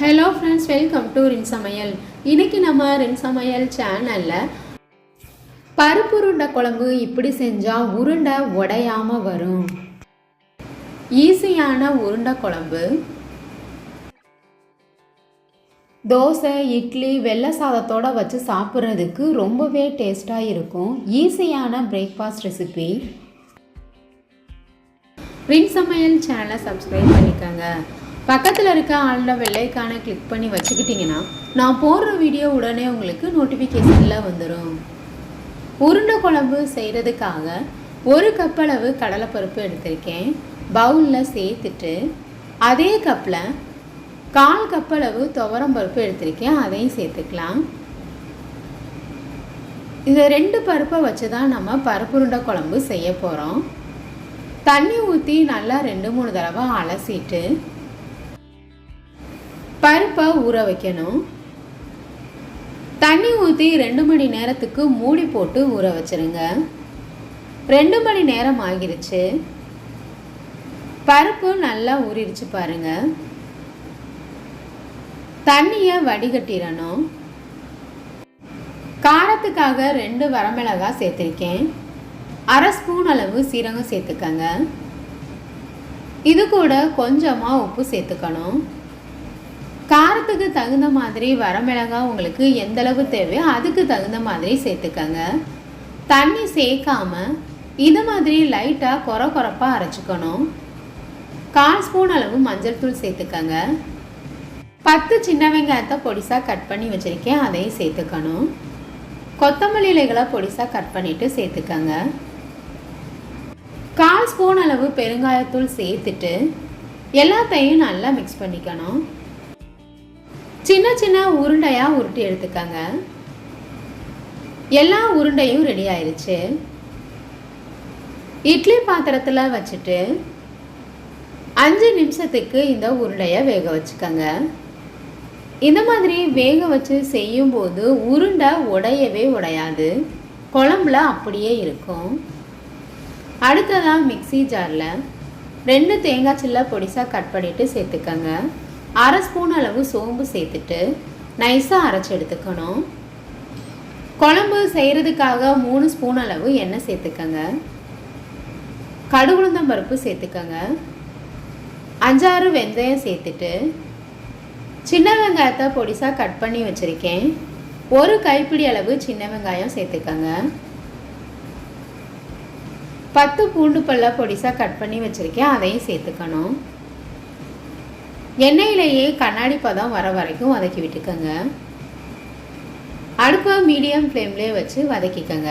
Hello friends, welcome to ரின் சமையல். இன்றைக்கி நம்ம ரின் சமையல் சேனலில் பருப்பு உருண்டை குழம்பு இப்படி செஞ்சால் உருண்டை உடையாமல் வரும். ஈஸியான உருண்டை குழம்பு தோசை, இட்லி, வெள்ளை சாதத்தோடு வச்சு சாப்பிட்றதுக்கு ரொம்பவே டேஸ்ட்டாக இருக்கும். ஈஸியான பிரேக்ஃபாஸ்ட் ரெசிபி. ரின் சமையல் சேனலை சப்ஸ்கிரைப் பண்ணிக்கோங்க. பக்கத்தில் இருக்க ஆல்ல வெள்ளைக்கான கிளிக் பண்ணி வச்சுக்கிட்டிங்கன்னா நான் போடுற வீடியோ உடனே உங்களுக்கு நோட்டிஃபிகேஷனில் வந்துடும். உருண்டை குழம்பு செய்கிறதுக்காக 1 கப் அளவு கடலைப்பருப்பு எடுத்திருக்கேன். பவுலில் சேர்த்துட்டு அதே கப்பில் 1/4 கப் அளவு துவரம் பருப்பு எடுத்திருக்கேன். அதையும் சேர்த்துக்கலாம். இந்த 2 பருப்பை வச்சு தான் நம்ம பருப்பு உருண்டை குழம்பு செய்ய போகிறோம். தண்ணி ஊற்றி நல்லா 2-3 தடவை அலசிட்டு பருப்பை ஊற வைக்கணும். தண்ணி ஊற்றி 2 மணி நேரத்துக்கு மூடி போட்டு ஊற வச்சுருங்க. 2 மணி நேரம் ஆகிருச்சு. பருப்பு நல்லா ஊறிடுச்சு பாருங்க. தண்ணியை வடிகட்டிடணும். காரத்துக்காக 2 வரமிளகாய் சேர்த்துருக்கேன். 1/2 ஸ்பூன் அளவு சீரகம் சேர்த்துக்கங்க. இது கூட கொஞ்சமாக உப்பு சேர்த்துக்கணும். காரத்துக்கு தகுந்த மாதிரி வரமிளகாய் உங்களுக்கு எந்த அளவு தேவையோ அதுக்கு தகுந்த மாதிரி சேர்த்துக்கங்க. தண்ணி சேர்க்காம இது மாதிரி லைட்டாக கொரப்பாக அரைச்சிக்கணும். 1/4 ஸ்பூன் அளவு மஞ்சள் தூள் சேர்த்துக்கங்க. 10 சின்ன வெங்காயத்தை பொடிசாக கட் பண்ணி வச்சுருக்கேன். அதையும் சேர்த்துக்கணும். கொத்தமல்லி இலைகளை பொடிசாக கட் பண்ணிவிட்டு சேர்த்துக்கங்க. 1/4 ஸ்பூன் அளவு பெருங்காயத்தூள் சேர்த்துட்டு எல்லாத்தையும் நல்லா மிக்ஸ் பண்ணிக்கணும். சின்ன சின்ன உருண்டையாக உருட்டி எடுத்துக்கங்க. எல்லா உருண்டையும் ரெடி ஆயிடுச்சு. இட்லி பாத்திரத்தில் வச்சுட்டு 5 நிமிஷத்துக்கு இந்த உருண்டையை வேக வச்சுக்கோங்க. இந்த மாதிரி வேக வச்சு செய்யும்போது உருண்டை உடையவே உடையாது. குழம்புல அப்படியே இருக்கும். அடுத்ததாக மிக்ஸி ஜாரில் 2 தேங்காய் சில்லை பொடிசாக கட் பண்ணிவிட்டு சேர்த்துக்கங்க. 1/2 ஸ்பூன் அளவு சோம்பு சேர்த்துட்டு நைஸாக அரைச்சி எடுத்துக்கணும். குழம்பு செய்கிறதுக்காக 3 ஸ்பூன் அளவு எண்ணெய் சேர்த்துக்கங்க. கடுகுளுந்தம் பருப்பு சேர்த்துக்கங்க. 5-6 வெந்தயம் சேர்த்துட்டு சின்ன வெங்காயத்தை பொடிசாக கட் பண்ணி வச்சுருக்கேன். 1 கைப்பிடி அளவு சின்ன வெங்காயம் சேர்த்துக்கங்க. 10 பூண்டு பல்ல பொடிசாக கட் பண்ணி வச்சுருக்கேன். அதையும் சேர்த்துக்கணும். எண்ணெயிலேயே கண்ணாடி பதம் வர வரைக்கும் வதக்கி விட்டுக்கோங்க. அடுப்பை மீடியம் ஃப்ளேம்லேயே வச்சு வதக்கிக்கோங்க.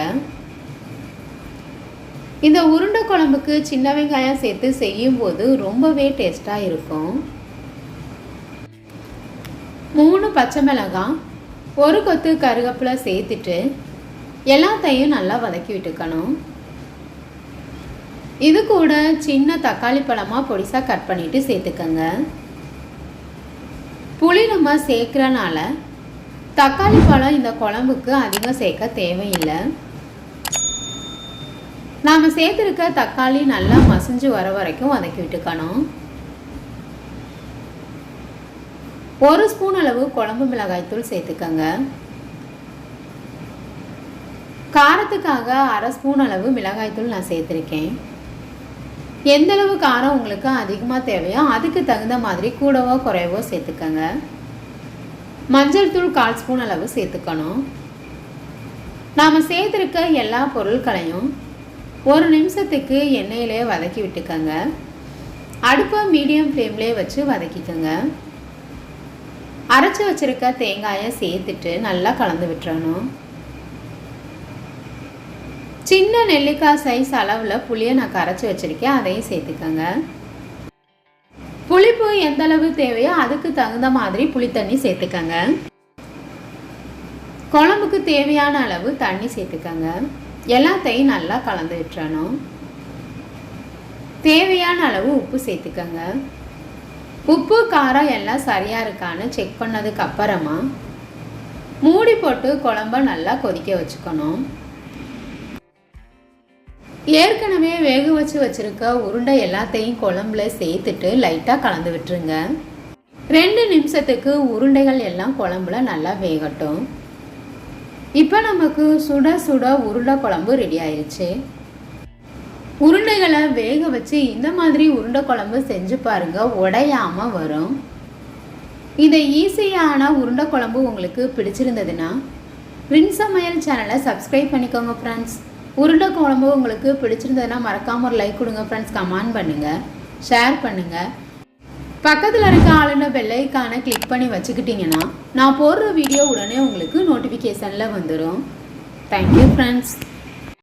இந்த உருண்டை குழம்புக்கு சின்ன வெங்காயம் சேர்த்து செய்யும்போது ரொம்பவே டேஸ்ட்டாக இருக்கும். 3 பச்சை மிளகாய், 1 கொத்து கருவேப்பிலை சேர்த்துட்டு எல்லாத்தையும் நல்லா வதக்கி விட்டுக்கணும். இது கூட சின்ன தக்காளி பழமாக பொடிசாக கட் பண்ணிவிட்டு சேர்த்துக்கங்க. புளி நம்ம சேர்க்குறனால தக்காளி பழம் இந்த குழம்புக்கு அதிகம் சேர்க்க தேவையில்லை. நாம் சேர்த்துருக்க தக்காளி நல்லா மசிஞ்சு வர வரைக்கும் வதக்கி விட்டுக்கணும். 1 ஸ்பூன் அளவு குழம்பு மிளகாய்த்தூள் சேர்த்துக்கங்க. காரத்துக்காக 1/2 ஸ்பூன் அளவு மிளகாய்த்தூள் நான் சேர்த்துருக்கேன். எந்த அளவு காரம் உங்களுக்கு அதிகமாக தேவையோ அதுக்கு தகுந்த மாதிரி கூடவோ குறைவோ சேர்த்துக்கங்க. மஞ்சள் தூள் 1/4 ஸ்பூன் அளவு சேர்த்துக்கணும். நாம் சேர்த்துருக்க எல்லா பொருட்களையும் 1 நிமிஷத்துக்கு எண்ணெயிலே வதக்கி விட்டுக்கங்க. அடுப்பை மீடியம் ஃப்ளேம்லேயே வச்சு வதக்கிக்கோங்க. அரைச்சி வச்சுருக்க தேங்காயை சேர்த்துட்டு நல்லா கலந்து விட்டுறணும். சின்ன நெல்லிக்காய் சைஸ் அளவில் புளியை நான் கரைச்சி வச்சுருக்கேன். அதையும் சேர்த்துக்கங்க. புளிப்பு எந்த அளவு தேவையோ அதுக்கு தகுந்த மாதிரி புளி தண்ணி சேர்த்துக்கங்க. குழம்புக்கு தேவையான அளவு தண்ணி சேர்த்துக்கங்க. எல்லாத்தையும் நல்லா கலந்து விட்டுறணும். தேவையான அளவு உப்பு சேர்த்துக்கங்க. உப்பு காரம் எல்லாம் சரியாக இருக்கான்னு செக் பண்ணதுக்கு அப்புறமா மூடி போட்டு குழம்ப நல்லா கொதிக்க வச்சுக்கணும். ஏற்கனவே வேக வச்சு வச்சுருக்க உருண்டை எல்லாத்தையும் குழம்புல சேர்த்துட்டு லைட்டாக கலந்து விட்டுருங்க. 2 நிமிஷத்துக்கு உருண்டைகள் எல்லாம் குழம்புல நல்லா வேகட்டும். இப்போ நமக்கு சுட சுட உருண்டை குழம்பு ரெடி ஆயிடுச்சு. உருண்டைகளை வேக வச்சு இந்த மாதிரி உருண்டை குழம்பு செஞ்சு பாருங்க, உடையாம வரும். இந்த ஈஸியான உருண்டை குழம்பு உங்களுக்கு பிடிச்சிருந்ததுன்னா ரின் சமையல் சேனலை சப்ஸ்கிரைப் பண்ணிக்கோங்க ஃப்ரெண்ட்ஸ். உருண்டை குழம்பு உங்களுக்கு பிடிச்சிருந்ததுன்னா மறக்காமல் ஒரு லைக் கொடுங்க ஃப்ரெண்ட்ஸ். கமெண்ட் பண்ணுங்கள், ஷேர் பண்ணுங்கள். பக்கத்தில் இருக்க ஆளுன பெல் ஐகானை கிளிக் பண்ணி வச்சுக்கிட்டிங்கன்னா நான் போடுற வீடியோ உடனே உங்களுக்கு நோட்டிஃபிகேஷனில் வந்துடும். Thank you friends.